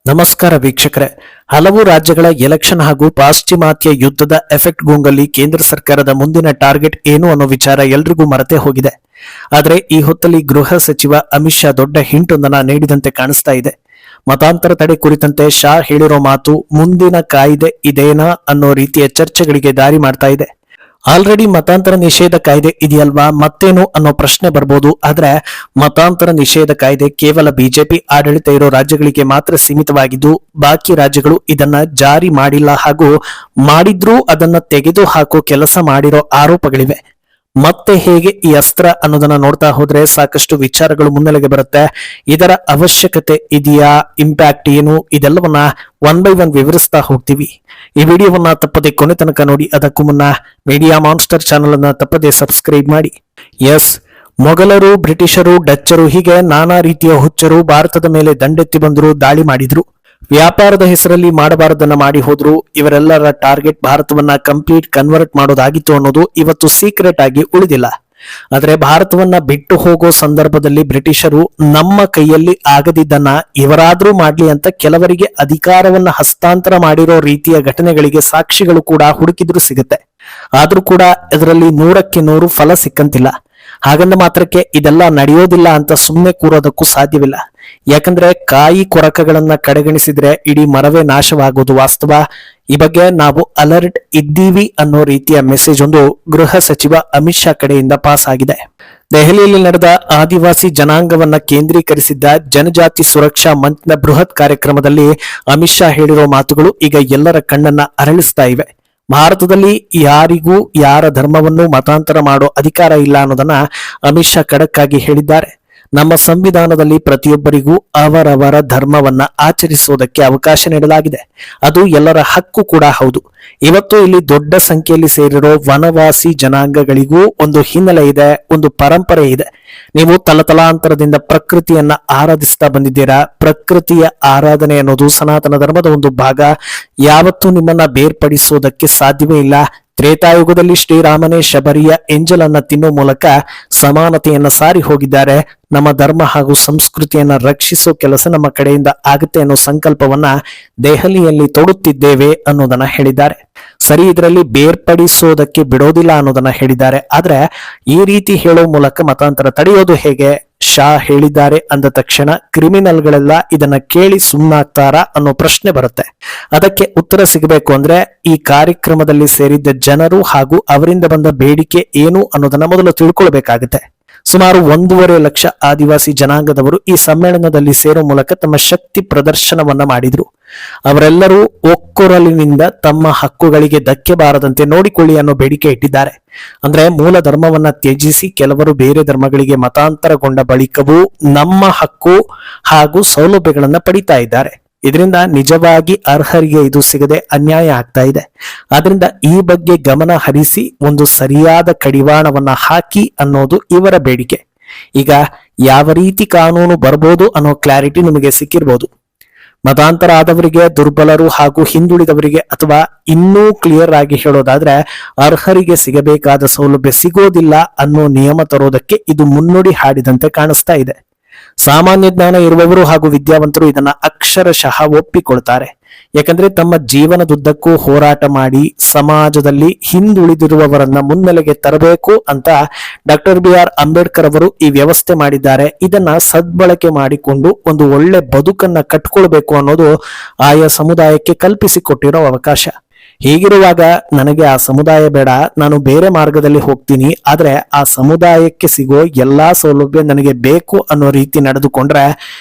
ನಮಸ್ಕಾರ ವೀಕ್ಷಕರೇ. ಹಲವು ರಾಜ್ಯಗಳ ಎಲೆಕ್ಷನ್ ಹಾಗೂ ಪಾಶ್ಚಿಮಾತ್ಯ ಯುದ್ಧದ ಎಫೆಕ್ಟ್ ಗೊಂಗಲ್ಲಿ ಕೇಂದ್ರ ಸರ್ಕಾರದ ಮುಂದಿನ ಟಾರ್ಗೆಟ್ ಏನು ಅನ್ನೋ ವಿಚಾರ ಎಲ್ರಿಗೂ ಮರೆತೇ ಹೋಗಿದೆ. ಆದರೆ ಈ ಹೊತ್ತಲ್ಲಿ ಗೃಹ ಸಚಿವ ಅಮಿತ್ ಶಾ ದೊಡ್ಡ ಹಿಂಟ್ ಒಂದನ್ನ ನೀಡಿದಂತೆ ಕಾಣಿಸ್ತಾ ಇದೆ. ಮತಾಂತರ ತಡೆ ಕುರಿತಂತೆ ಶಾ ಹೇಳಿರೋ ಮಾತು ಮುಂದಿನ ಕಾಯ್ದೆ ಇದೇನಾ ಅನ್ನೋ ರೀತಿಯ ಚರ್ಚೆಗಳಿಗೆ ದಾರಿ ಮಾಡ್ತಾ ಇದೆ. ಆಲ್ರೆಡಿ ಮತಾಂತರ ನಿಷೇಧ ಕಾಯ್ದೆ ಇದೆಯಲ್ವಾ, ಮತ್ತೇನು ಅನ್ನೋ ಪ್ರಶ್ನೆ ಬರ್ಬೋದು. ಆದ್ರೆ ಮತಾಂತರ ನಿಷೇಧ ಕಾಯ್ದೆ ಕೇವಲ ಬಿಜೆಪಿ ಆಡಳಿತ ಇರೋ ರಾಜ್ಯಗಳಿಗೆ ಮಾತ್ರ ಸೀಮಿತವಾಗಿದ್ದು, ಬಾಕಿ ರಾಜ್ಯಗಳು ಇದನ್ನ ಜಾರಿ ಮಾಡಿಲ್ಲ ಹಾಗೂ ಮಾಡಿದ್ರೂ ಅದನ್ನ ತೆಗೆದು ಹಾಕೋ ಕೆಲಸ ಮಾಡಿರೋ ಆರೋಪಗಳಿವೆ. ಮತ್ತೆ ಹೇಗೆ ಈ ಅಸ್ತ್ರ ಅನ್ನೋದನ್ನ ನೋಡ್ತಾ ಹೋದ್ರೆ ಸಾಕಷ್ಟು ವಿಚಾರಗಳು ಮುನ್ನೆಲೆಗೆ ಬರುತ್ತೆ. ಇದರ ಅವಶ್ಯಕತೆ ಇದೆಯಾ, ಇಂಪ್ಯಾಕ್ಟ್ ಏನು, ಇದೆಲ್ಲವನ್ನ ಒನ್ ಬೈ ಒನ್ ವಿವರಿಸ್ತಾ ಹೋಗ್ತೀವಿ. ಈ ವಿಡಿಯೋವನ್ನ ತಪ್ಪದೆ ಕೊನೆ ತನಕ ನೋಡಿ. ಅದಕ್ಕೂ ಮುನ್ನ ಮೀಡಿಯಾ ಮಾನ್ಸ್ಟರ್ ಚಾನೆಲ್ ಅನ್ನ ತಪ್ಪದೆ ಸಬ್ಸ್ಕ್ರೈಬ್ ಮಾಡಿ. ಎಸ್, ಮೊಘಲರು, ಬ್ರಿಟಿಷರು, ಡಚ್ಚರು ಹೀಗೆ ನಾನಾ ರೀತಿಯ ಹುಚ್ಚರು ಭಾರತದ ಮೇಲೆ ದಂಡೆತ್ತಿ ಬಂದ್ರು, ದಾಳಿ ಮಾಡಿದ್ರು. ವ್ಯಾಪಾರದ ಹೆಸರಲ್ಲಿ ಮಾಡಬಾರದನ್ನ ಮಾಡಿ ಹೋದ್ರು. ಇವರೆಲ್ಲರ ಟಾರ್ಗೆಟ್ ಭಾರತವನ್ನ ಕಂಪ್ಲೀಟ್ ಕನ್ವರ್ಟ್ ಮಾಡೋದಾಗಿತ್ತು ಅನ್ನೋದು ಇವತ್ತು ಸೀಕ್ರೆಟ್ ಆಗಿ ಉಳಿದಿಲ್ಲ. ಆದ್ರೆ ಭಾರತವನ್ನ ಬಿಟ್ಟು ಹೋಗೋ ಸಂದರ್ಭದಲ್ಲಿ ಬ್ರಿಟಿಷರು ನಮ್ಮ ಕೈಯಲ್ಲಿ ಆಗದಿದ್ದನ್ನ ಇವರಾದ್ರೂ ಮಾಡ್ಲಿ ಅಂತ ಕೆಲವರಿಗೆ ಅಧಿಕಾರವನ್ನ ಹಸ್ತಾಂತರ ಮಾಡಿರೋ ರೀತಿಯ ಘಟನೆಗಳಿಗೆ ಸಾಕ್ಷಿಗಳು ಕೂಡ ಹುಡುಕಿದ್ರು ಸಿಗುತ್ತೆ. ಆದ್ರೂ ಕೂಡ ಇದರಲ್ಲಿ 100ಕ್ಕೆ 100 ಫಲ ಸಿಕ್ಕಂತಿಲ್ಲ. ಹಾಗಂದ ಮಾತ್ರಕ್ಕೆ ಇದೆಲ್ಲ ನಡೆಯೋದಿಲ್ಲ ಅಂತ ಸುಮ್ಮನೆ ಕೂರೋದಕ್ಕೂ ಸಾಧ್ಯವಿಲ್ಲ. ಯಾಕಂದ್ರೆ ಕಾಯಿ ಕೊರಕಗಳನ್ನ ಕಡೆಗಣಿಸಿದ್ರೆ ಇಡೀ ಮರವೇ ನಾಶವಾಗೋದು ವಾಸ್ತವ. ಈ ಬಗ್ಗೆ ನಾವು ಅಲರ್ಟ್ ಇದ್ದೀವಿ ಅನ್ನೋ ರೀತಿಯ ಮೆಸೇಜ್ ಒಂದು ಗೃಹ ಸಚಿವ ಅಮಿತ್ ಶಾ ಕಡೆಯಿಂದ ಪಾಸ್ ಆಗಿದೆ. ದೆಹಲಿಯಲ್ಲಿ ನಡೆದ ಆದಿವಾಸಿ ಜನಾಂಗವನ್ನ ಕೇಂದ್ರೀಕರಿಸಿದ್ದ ಜನಜಾತಿ ಸುರಕ್ಷಾ ಮಂಚ್ನ ಬೃಹತ್ ಕಾರ್ಯಕ್ರಮದಲ್ಲಿ ಅಮಿತ್ ಶಾ ಹೇಳಿರೋ ಮಾತುಗಳು ಈಗ ಎಲ್ಲರ ಕಣ್ಣನ್ನ ಅರಳಿಸ್ತಾ ಇವೆ. ಭಾರತದಲ್ಲಿ ಯಾರಿಗೂ ಯಾರ ಧರ್ಮವನ್ನು ಮತಾಂತರ ಮಾಡೋ ಅಧಿಕಾರ ಇಲ್ಲ ಅನ್ನೋದನ್ನ ಅಮಿತ್ ಶಾ ಖಡಕ್ ಆಗಿ ಹೇಳಿದ್ದಾರೆ. ನಮ್ಮ ಸಂವಿಧಾನದಲ್ಲಿ ಪ್ರತಿಯೊಬ್ಬರಿಗೂ ಅವರವರ ಧರ್ಮವನ್ನ ಆಚರಿಸೋದಕ್ಕೆ ಅವಕಾಶ ನೀಡಲಾಗಿದೆ. ಅದು ಎಲ್ಲರ ಹಕ್ಕು ಕೂಡ ಹೌದು. ಇವತ್ತು ಇಲ್ಲಿ ದೊಡ್ಡ ಸಂಖ್ಯೆಯಲ್ಲಿ ಸೇರಿರೋ ವನವಾಸಿ ಜನಾಂಗಗಳಿಗೂ ಒಂದು ಹಿನ್ನೆಲೆ ಇದೆ, ಒಂದು ಪರಂಪರೆ ಇದೆ. ನೀವು ತಲತಲಾಂತರದಿಂದ ಪ್ರಕೃತಿಯನ್ನ ಆರಾಧಿಸ್ತಾ ಬಂದಿದ್ದೀರಾ. ಪ್ರಕೃತಿಯ ಆರಾಧನೆ ಅನ್ನೋದು ಸನಾತನ ಧರ್ಮದ ಒಂದು ಭಾಗ. ಯಾವತ್ತೂ ನಿಮ್ಮನ್ನ ಬೇರ್ಪಡಿಸೋದಕ್ಕೆ ಸಾಧ್ಯವೇ ಇಲ್ಲ. ತ್ರೇತಾಯುಗದಲ್ಲಿ ಶ್ರೀರಾಮನೇ ಶಬರಿಯ ಎಂಜಲನ್ನ ತಿನ್ನೋ ಮೂಲಕ ಸಮಾನತೆಯನ್ನ ಸಾರಿ ಹೋಗಿದ್ದಾರೆ. ನಮ್ಮ ಧರ್ಮ ಹಾಗೂ ಸಂಸ್ಕೃತಿಯನ್ನ ರಕ್ಷಿಸೋ ಕೆಲಸ ನಮ್ಮ ಕಡೆಯಿಂದ ಆಗುತ್ತೆ ಅನ್ನೋ ಸಂಕಲ್ಪವನ್ನ ದೆಹಲಿಯಲ್ಲಿ ತೊಡುತ್ತಿದ್ದೇವೆ ಅನ್ನೋದನ್ನ ಹೇಳಿದ್ದಾರೆ. ಸರಿ, ಇದರಲ್ಲಿ ಬೇರ್ಪಡಿಸೋದಕ್ಕೆ ಬಿಡೋದಿಲ್ಲ ಅನ್ನೋದನ್ನ ಹೇಳಿದ್ದಾರೆ. ಆದ್ರೆ ಈ ರೀತಿ ಹೇಳೋ ಮೂಲಕ ಮತಾಂತರ ತಡೆಯೋದು ಹೇಗೆ? ಶಾ ಹೇಳಿದ್ದಾರೆ ಅಂದ ತಕ್ಷಣ ಕ್ರಿಮಿನಲ್ಗಳೆಲ್ಲ ಇದನ್ನ ಕೇಳಿ ಸುಮ್ಮನಾಗ್ತಾರಾ ಅನ್ನೋ ಪ್ರಶ್ನೆ ಬರುತ್ತೆ. ಅದಕ್ಕೆ ಉತ್ತರ ಸಿಗಬೇಕು ಅಂದ್ರೆ ಈ ಕಾರ್ಯಕ್ರಮದಲ್ಲಿ ಸೇರಿದ್ದ ಜನರು ಹಾಗೂ ಅವರಿಂದ ಬಂದ ಬೇಡಿಕೆ ಏನು ಅನ್ನೋದನ್ನ ಮೊದಲು ತಿಳ್ಕೊಳ್ಬೇಕಾಗುತ್ತೆ. ಸುಮಾರು 1.5 ಲಕ್ಷ ಆದಿವಾಸಿ ಜನಾಂಗದವರು ಈ ಸಮ್ಮೇಳನದಲ್ಲಿ ಸೇರೋ ಮೂಲಕ ತಮ್ಮ ಶಕ್ತಿ ಪ್ರದರ್ಶನವನ್ನ ಮಾಡಿದ್ರು. ಅವರೆಲ್ಲರೂ ಒಕ್ಕೊರಲಿನಿಂದ ತಮ್ಮ ಹಕ್ಕುಗಳಿಗೆ ಧಕ್ಕೆ ಬಾರದಂತೆ ನೋಡಿಕೊಳ್ಳಿ ಅನ್ನೋ ಬೇಡಿಕೆ ಇಟ್ಟಿದ್ದಾರೆ. ಅಂದ್ರೆ ಮೂಲ ಧರ್ಮವನ್ನ ತ್ಯಜಿಸಿ ಕೆಲವರು ಬೇರೆ ಧರ್ಮಗಳಿಗೆ ಮತಾಂತರಗೊಂಡ ಬಳಿಕವೂ ನಮ್ಮ ಹಕ್ಕು ಹಾಗೂ ಸೌಲಭ್ಯಗಳನ್ನ ಪಡಿತಾ ಇದ್ದಾರೆ. ಇದರಿಂದ ನಿಜವಾಗಿ ಅರ್ಹರಿಗೆ ಇದು ಸಿಗದೆ ಅನ್ಯಾಯ ಆಗ್ತಾ ಇದೆ. ಆದ್ರಿಂದ ಈ ಬಗ್ಗೆ ಗಮನ ಹರಿಸಿ ಒಂದು ಸರಿಯಾದ ಕಡಿವಾಣವನ್ನ ಹಾಕಿ ಅನ್ನೋದು ಇವರ ಬೇಡಿಕೆ. ಈಗ ಯಾವ ರೀತಿ ಕಾನೂನು ಬರ್ಬೋದು ಅನ್ನೋ ಕ್ಲಾರಿಟಿ ನಿಮಗೆ ಸಿಕ್ಕಿರ್ಬೋದು. ಮತಾಂತರ ಆದವರಿಗೆ, ದುರ್ಬಲರು ಹಾಗೂ ಹಿಂದುಳಿದವರಿಗೆ, ಅಥವಾ ಇನ್ನೂ ಕ್ಲಿಯರ್ ಆಗಿ ಹೇಳೋದಾದ್ರೆ ಅರ್ಹರಿಗೆ ಸಿಗಬೇಕಾದ ಸೌಲಭ್ಯ ಸಿಗೋದಿಲ್ಲ ಅನ್ನೋ ನಿಯಮ ತರೋದಕ್ಕೆ ಇದು ಮುನ್ನುಡಿ ಹಾಡಿದಂತೆ ಕಾಣಿಸ್ತಾ ಇದೆ. ಸಾಮಾನ್ಯ ಜ್ಞಾನ ಇರುವವರು ಹಾಗೂ ವಿದ್ಯಾವಂತರು ಇದನ್ನ ಅಕ್ಷರಶಃ ಒಪ್ಪಿಕೊಳ್ತಾರೆ. ಯಾಕಂದ್ರೆ ತಮ್ಮ ಜೀವನದುದ್ದಕ್ಕೂ ಹೋರಾಟ ಮಾಡಿ ಸಮಾಜದಲ್ಲಿ ಹಿಂದುಳಿದಿರುವವರನ್ನ ಮುನ್ನೆಲೆಗೆ ತರಬೇಕು ಅಂತ ಡಾ.ಬಿ.ಆರ್. ಅಂಬೇಡ್ಕರ್ ಅವರು ಈ ವ್ಯವಸ್ಥೆ ಮಾಡಿದ್ದಾರೆ. ಇದನ್ನ ಸದ್ಬಳಕೆ ಮಾಡಿಕೊಂಡು ಒಂದು ಒಳ್ಳೆ ಬದುಕನ್ನ ಕಟ್ಕೊಳ್ಬೇಕು ಅನ್ನೋದು ಆಯಾ ಸಮುದಾಯಕ್ಕೆ ಕಲ್ಪಿಸಿಕೊಟ್ಟಿರೋ ಅವಕಾಶ. ಹೀಗಿರುವಾಗ ನನಗೆ ಆ ಸಮುದಾಯ ಬೇಡ, ನಾನು ಬೇರೆ ಮಾರ್ಗದಲ್ಲಿ ಹೋಗ್ತೀನಿ, ಆದ್ರೆ ಆ ಸಮುದಾಯಕ್ಕೆ ಸಿಗೋ ಎಲ್ಲಾ ಸೌಲಭ್ಯ ನನಗೆ ಬೇಕು ಅನ್ನೋ ರೀತಿ ನಡೆದುಕೊಂಡ್ರೆ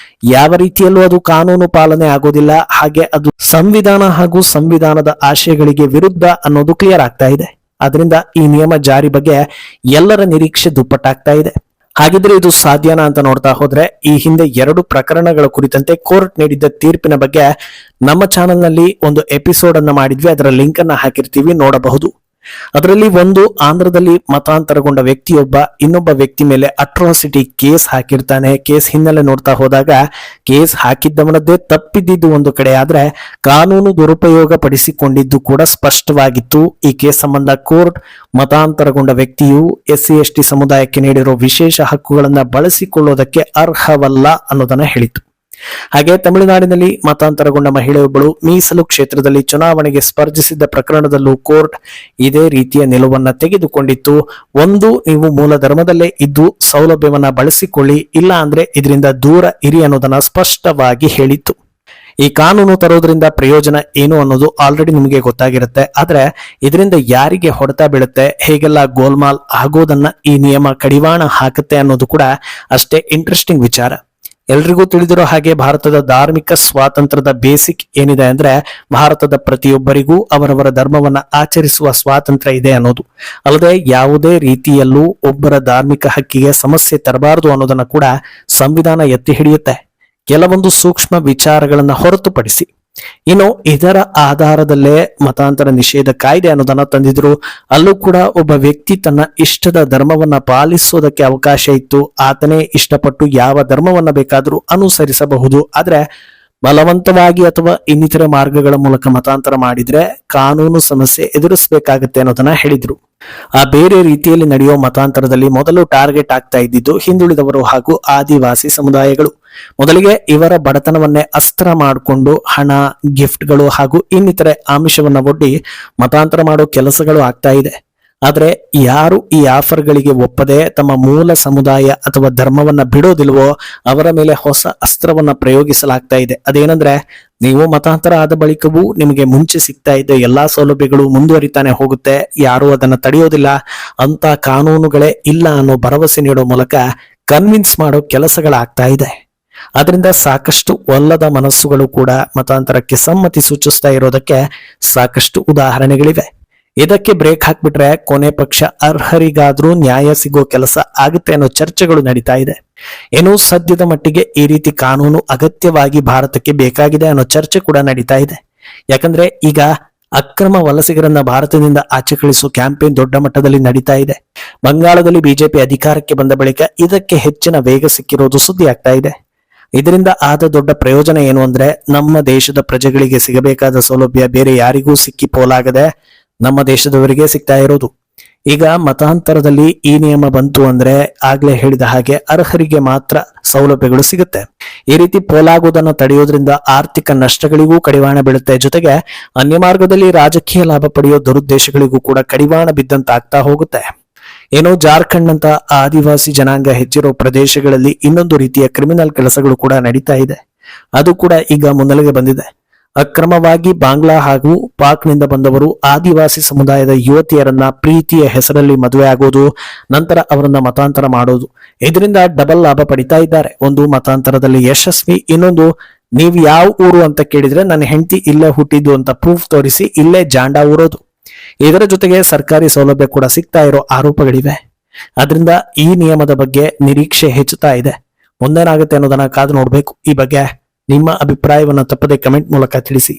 ಯಾವ ರೀತಿಯಲ್ಲೂ ಅದು ಕಾನೂನು ಪಾಲನೆ ಆಗೋದಿಲ್ಲ. ಹಾಗೆ ಅದು ಸಂವಿಧಾನ ಹಾಗೂ ಸಂವಿಧಾನದ ಆಶಯಗಳಿಗೆ ವಿರುದ್ಧ ಅನ್ನೋದು ಕ್ಲಿಯರ್ ಆಗ್ತಾ ಇದೆ. ಆದ್ರಿಂದ ಈ ನಿಯಮ ಜಾರಿ ಬಗ್ಗೆ ಎಲ್ಲರ ನಿರೀಕ್ಷೆ ದುಪ್ಪಟ್ಟಾಗ್ತಾ ಇದೆ. ಹಾಗಿದ್ರೆ ಇದು ಸಾಧ್ಯನಾ ಅಂತ ನೋಡ್ತಾ ಹೋದ್ರೆ ಈ ಹಿಂದೆ 2 ಪ್ರಕರಣಗಳ ಕುರಿತಂತೆ ಕೋರ್ಟ್ ನೀಡಿದ್ದ ತೀರ್ಪಿನ ಬಗ್ಗೆ ನಮ್ಮ ಚಾನೆಲ್ ನಲ್ಲಿ ಒಂದು ಎಪಿಸೋಡ್ ಅನ್ನ ಮಾಡಿದ್ವಿ. ಅದರ ಲಿಂಕ್ ಅನ್ನ ಹಾಕಿರ್ತೀವಿ, ನೋಡಬಹುದು. ಅದರಲ್ಲಿ ಒಂದು ಆಂಧ್ರದಲ್ಲಿ ಮತಾಂತರಗೊಂಡ ವ್ಯಕ್ತಿಯೊಬ್ಬ ಇನ್ನೊಬ್ಬ ವ್ಯಕ್ತಿ ಮೇಲೆ ಅಟ್ರಾಸಿಟಿ ಕೇಸ್ ಹಾಕಿರ್ತಾನೆ. ಕೇಸ್ ಹಿನ್ನೆಲೆ ನೋಡ್ತಾ ಹೋದಾಗ ಕೇಸ್ ಹಾಕಿದ್ದವನದ್ದೇ ತಪ್ಪಿದ್ದು ಒಂದು ಕಡೆ, ಆದ್ರೆ ಕಾನೂನು ದುರುಪಯೋಗ ಪಡಿಸಿಕೊಂಡಿದ್ದು ಕೂಡ ಸ್ಪಷ್ಟವಾಗಿತ್ತು. ಈ ಕೇಸ್ ಸಂಬಂಧ ಕೋರ್ಟ್ ಮತಾಂತರಗೊಂಡ ವ್ಯಕ್ತಿಯು SC/ST ಸಮುದಾಯಕ್ಕೆ ನೀಡಿರೋ ವಿಶೇಷ ಹಕ್ಕುಗಳನ್ನ ಬಳಸಿಕೊಳ್ಳೋದಕ್ಕೆ ಅರ್ಹವಲ್ಲ ಅನ್ನೋದನ್ನ ಹೇಳಿತು. ಹಾಗೆ ತಮಿಳುನಾಡಿನಲ್ಲಿ ಮತಾಂತರಗೊಂಡ ಮಹಿಳೆಯೊಬ್ಬಳು ಮೀಸಲು ಕ್ಷೇತ್ರದಲ್ಲಿ ಚುನಾವಣೆಗೆ ಸ್ಪರ್ಧಿಸಿದ್ದ ಪ್ರಕರಣದಲ್ಲೂ ಕೋರ್ಟ್ ಇದೇ ರೀತಿಯ ನಿಲುವನ್ನ ತೆಗೆದುಕೊಂಡಿತ್ತು. ಒಂದು, ನೀವು ಮೂಲ ಧರ್ಮದಲ್ಲೇ ಇದ್ದು ಸೌಲಭ್ಯವನ್ನ ಬಳಸಿಕೊಳ್ಳಿ, ಇಲ್ಲ ಅಂದ್ರೆ ಇದರಿಂದ ದೂರ ಇರಿ ಅನ್ನೋದನ್ನ ಸ್ಪಷ್ಟವಾಗಿ ಹೇಳಿತ್ತು. ಈ ಕಾನೂನು ತರೋದ್ರಿಂದ ಪ್ರಯೋಜನ ಏನು ಅನ್ನೋದು ಆಲ್ರೆಡಿ ನಿಮಗೆ ಗೊತ್ತಾಗಿರುತ್ತೆ. ಆದ್ರೆ ಇದರಿಂದ ಯಾರಿಗೆ ಹೊಡೆತ ಬೀಳುತ್ತೆ, ಹೇಗೆಲ್ಲ ಗೋಲ್ಮಾಲ್ ಆಗೋದನ್ನ ಈ ನಿಯಮ ಕಡಿವಾಣ ಹಾಕುತ್ತೆ ಅನ್ನೋದು ಕೂಡ ಅಷ್ಟೇ ಇಂಟ್ರೆಸ್ಟಿಂಗ್ ವಿಚಾರ. ಎಲ್ರಿಗೂ ತಿಳಿದಿರೋ ಹಾಗೆ ಭಾರತದ ಧಾರ್ಮಿಕ ಸ್ವಾತಂತ್ರ್ಯದ ಬೇಸಿಕ್ ಏನಿದೆ ಅಂದ್ರೆ ಭಾರತದ ಪ್ರತಿಯೊಬ್ಬರಿಗೂ ಅವರವರ ಧರ್ಮವನ್ನ ಆಚರಿಸುವ ಸ್ವಾತಂತ್ರ್ಯ ಇದೆ ಅನ್ನೋದು. ಅಲ್ಲದೆ ಯಾವುದೇ ರೀತಿಯಲ್ಲೂ ಒಬ್ಬರ ಧಾರ್ಮಿಕ ಹಕ್ಕಿಗೆ ಸಮಸ್ಯೆ ತರಬಾರದು ಅನ್ನೋದನ್ನ ಕೂಡ ಸಂವಿಧಾನ ಎತ್ತಿ ಹಿಡಿಯುತ್ತೆ, ಕೆಲವೊಂದು ಸೂಕ್ಷ್ಮ ವಿಚಾರಗಳನ್ನ ಹೊರತುಪಡಿಸಿ. ಇನ್ನು ಇದರ ಆಧಾರದಲ್ಲೇ ಮತಾಂತರ ನಿಷೇಧ ಕಾಯ್ದೆ ಅನ್ನೋದನ್ನ ತಂದಿದ್ರು. ಅಲ್ಲೂ ಕೂಡ ಒಬ್ಬ ವ್ಯಕ್ತಿ ತನ್ನ ಇಷ್ಟದ ಧರ್ಮವನ್ನ ಪಾಲಿಸೋದಕ್ಕೆ ಅವಕಾಶ ಇತ್ತು. ಆತನೇ ಇಷ್ಟಪಟ್ಟು ಯಾವ ಧರ್ಮವನ್ನ ಬೇಕಾದ್ರೂ ಅನುಸರಿಸಬಹುದು. ಆದ್ರೆ ಬಲವಂತವಾಗಿ ಅಥವಾ ಇನ್ನಿತರೆ ಮಾರ್ಗಗಳ ಮೂಲಕ ಮತಾಂತರ ಮಾಡಿದ್ರೆ ಕಾನೂನು ಸಮಸ್ಯೆ ಎದುರಿಸಬೇಕಾಗತ್ತೆ ಅನ್ನೋದನ್ನ ಹೇಳಿದ್ರು. ಆ ಬೇರೆ ರೀತಿಯಲ್ಲಿ ನಡೆಯೋ ಮತಾಂತರದಲ್ಲಿ ಮೊದಲು ಟಾರ್ಗೆಟ್ ಆಗ್ತಾ ಇದ್ದಿದ್ದು ಹಿಂದುಳಿದವರು ಹಾಗೂ ಆದಿವಾಸಿ ಸಮುದಾಯಗಳು. ಮೊದಲಿಗೆ ಇವರ ಬಡತನವನ್ನೇ ಅಸ್ತ್ರ ಮಾಡಿಕೊಂಡು ಹಣ, ಗಿಫ್ಟ್ಗಳು ಹಾಗೂ ಇನ್ನಿತರೆ ಆಮಿಷವನ್ನ ಒಡ್ಡಿ ಮತಾಂತರ ಮಾಡೋ ಕೆಲಸಗಳು ಆಗ್ತಾ ಇದೆ. ಆದ್ರೆ ಯಾರು ಈ ಆಫರ್ಗಳಿಗೆ ಒಪ್ಪದೆ ತಮ್ಮ ಮೂಲ ಸಮುದಾಯ ಅಥವಾ ಧರ್ಮವನ್ನ ಬಿಡೋದಿಲ್ವೋ ಅವರ ಮೇಲೆ ಹೊಸ ಅಸ್ತ್ರವನ್ನ ಪ್ರಯೋಗಿಸಲಾಗ್ತಾ ಇದೆ. ಅದೇನಂದ್ರೆ, ನೀವು ಮತಾಂತರ ಆದ ಬಳಿಕವೂ ನಿಮಗೆ ಮುಂಚೆ ಸಿಗ್ತಾ ಇದ್ದ ಎಲ್ಲಾ ಸೌಲಭ್ಯಗಳು ಮುಂದುವರಿತಾನೆ ಹೋಗುತ್ತೆ, ಯಾರು ಅದನ್ನ ತಡೆಯೋದಿಲ್ಲ, ಅಂತ ಕಾನೂನುಗಳೇ ಇಲ್ಲ ಅನ್ನೋ ಭರವಸೆ ನೀಡೋ ಮೂಲಕ ಕನ್ವಿನ್ಸ್ ಮಾಡೋ ಕೆಲಸಗಳಾಗ್ತಾ ಇದೆ. ಅದರಿಂದ ಸಾಕಷ್ಟು ಒಲ್ಲದ ಮನಸ್ಸುಗಳು ಕೂಡ ಮತಾಂತರಕ್ಕೆ ಸಮ್ಮತಿ ಸೂಚಿಸ್ತಾ ಇರೋದಕ್ಕೆ ಸಾಕಷ್ಟು ಉದಾಹರಣೆಗಳಿವೆ. ಇದಕ್ಕೆ ಬ್ರೇಕ್ ಹಾಕ್ಬಿಟ್ರೆ ಕೊನೆ ಪಕ್ಷ ಅರ್ಹರಿಗಾದ್ರೂ ನ್ಯಾಯ ಸಿಗೋ ಕೆಲಸ ಆಗುತ್ತೆ ಅನ್ನೋ ಚರ್ಚೆಗಳು ನಡೀತಾ ಇದೆ. ಏನೋ ಸದ್ಯದ ಮಟ್ಟಿಗೆ ಈ ರೀತಿ ಕಾನೂನು ಅಗತ್ಯವಾಗಿ ಭಾರತಕ್ಕೆ ಬೇಕಾಗಿದೆ ಅನ್ನೋ ಚರ್ಚೆ ಕೂಡ ನಡೀತಾ ಇದೆ. ಯಾಕಂದ್ರೆ ಈಗ ಅಕ್ರಮ ವಲಸಿಗರನ್ನ ಭಾರತದಿಂದ ಆಚೆ ಕಳಿಸೋ ಕ್ಯಾಂಪೇನ್ ದೊಡ್ಡ ಮಟ್ಟದಲ್ಲಿ ನಡೀತಾ ಇದೆ. ಬಂಗಾಳದಲ್ಲಿ ಬಿಜೆಪಿ ಅಧಿಕಾರಕ್ಕೆ ಬಂದ ಬಳಿಕ ಇದಕ್ಕೆ ಹೆಚ್ಚಿನ ವೇಗ ಸಿಕ್ಕಿರೋದು ಸುದ್ದಿ ಆಗ್ತಾ ಇದೆ. ಇದರಿಂದ ಆದ ದೊಡ್ಡ ಪ್ರಯೋಜನ ಏನು ಅಂದ್ರೆ, ನಮ್ಮ ದೇಶದ ಪ್ರಜೆಗಳಿಗೆ ಸಿಗಬೇಕಾದ ಸೌಲಭ್ಯ ಬೇರೆ ಯಾರಿಗೂ ಸಿಕ್ಕಿ ಪೋಲಾಗದೆ ನಮ್ಮ ದೇಶದವರಿಗೆ ಸಿಗ್ತಾ ಇರೋದು. ಈಗ ಮತಾಂತರದಲ್ಲಿ ಈ ನಿಯಮ ಬಂತು ಅಂದ್ರೆ ಆಗ್ಲೇ ಹೇಳಿದ ಹಾಗೆ ಅರ್ಹರಿಗೆ ಮಾತ್ರ ಸೌಲಭ್ಯಗಳು ಸಿಗುತ್ತೆ. ಈ ರೀತಿ ಪೋಲಾಗುವುದನ್ನು ತಡೆಯೋದ್ರಿಂದ ಆರ್ಥಿಕ ನಷ್ಟಗಳಿಗೂ ಕಡಿವಾಣ ಬೀಳುತ್ತೆ. ಜೊತೆಗೆ ಅನ್ಯ ಮಾರ್ಗದಲ್ಲಿ ರಾಜಕೀಯ ಲಾಭ ಪಡೆಯೋ ದುರುದ್ದೇಶಗಳಿಗೂ ಕೂಡ ಕಡಿವಾಣ ಬಿದ್ದಂತಾಗ್ತಾ ಹೋಗುತ್ತೆ. ಏನೋ ಜಾರ್ಖಂಡ್ ಅಂತ ಆದಿವಾಸಿ ಜನಾಂಗ ಹೆಚ್ಚಿರೋ ಪ್ರದೇಶಗಳಲ್ಲಿ ಇನ್ನೊಂದು ರೀತಿಯ ಕ್ರಿಮಿನಲ್ ಕೆಲಸಗಳು ಕೂಡ ನಡೀತಾ ಇದೆ. ಅದು ಕೂಡ ಈಗ ಮುನ್ನೆಲೆಗೆ ಬಂದಿದೆ. ಅಕ್ರಮವಾಗಿ ಬಾಂಗ್ಲಾ ಹಾಗೂ ಪಾಕ್ನಿಂದ ಬಂದವರು ಆದಿವಾಸಿ ಸಮುದಾಯದ ಯುವತಿಯರನ್ನ ಪ್ರೀತಿಯ ಹೆಸರಲ್ಲಿ ಮದುವೆ ಆಗೋದು, ನಂತರ ಅವರನ್ನ ಮತಾಂತರ ಮಾಡೋದು. ಇದರಿಂದ ಡಬಲ್ ಲಾಭ ಪಡಿತಾ ಇದ್ದಾರೆ. ಒಂದು, ಮತಾಂತರದಲ್ಲಿ ಯಶಸ್ವಿ. ಇನ್ನೊಂದು, ನೀವು ಯಾವ ಊರು ಅಂತ ಕೇಳಿದ್ರೆ ನನ್ನ ಹೆಂಡತಿ ಇಲ್ಲೇ ಹುಟ್ಟಿದ್ದು ಅಂತ ಪ್ರೂಫ್ ತೋರಿಸಿ ಇಲ್ಲೇ ಜಾಂಡ ಊರೋದು. ಇದರ ಜೊತೆಗೆ ಸರ್ಕಾರಿ ಸೌಲಭ್ಯ ಕೂಡ ಸಿಗ್ತಾ ಇರೋ ಆರೋಪಗಳಿವೆ. ಅದರಿಂದ ಈ ನಿಯಮದ ಬಗ್ಗೆ ನಿರೀಕ್ಷೆ ಹೆಚ್ಚುತ್ತಾ ಇದೆ. ಮುಂದೇನಾಗುತ್ತೆ ಅನ್ನೋದನ್ನ ಕಾದು ನೋಡ್ಬೇಕು. ಈ ಬಗ್ಗೆ ನಿಮ್ಮ ಅಭಿಪ್ರಾಯವನ್ನ ತಪ್ಪದೆ ಕಮೆಂಟ್ ಮೂಲಕ ತಿಳಿಸಿ.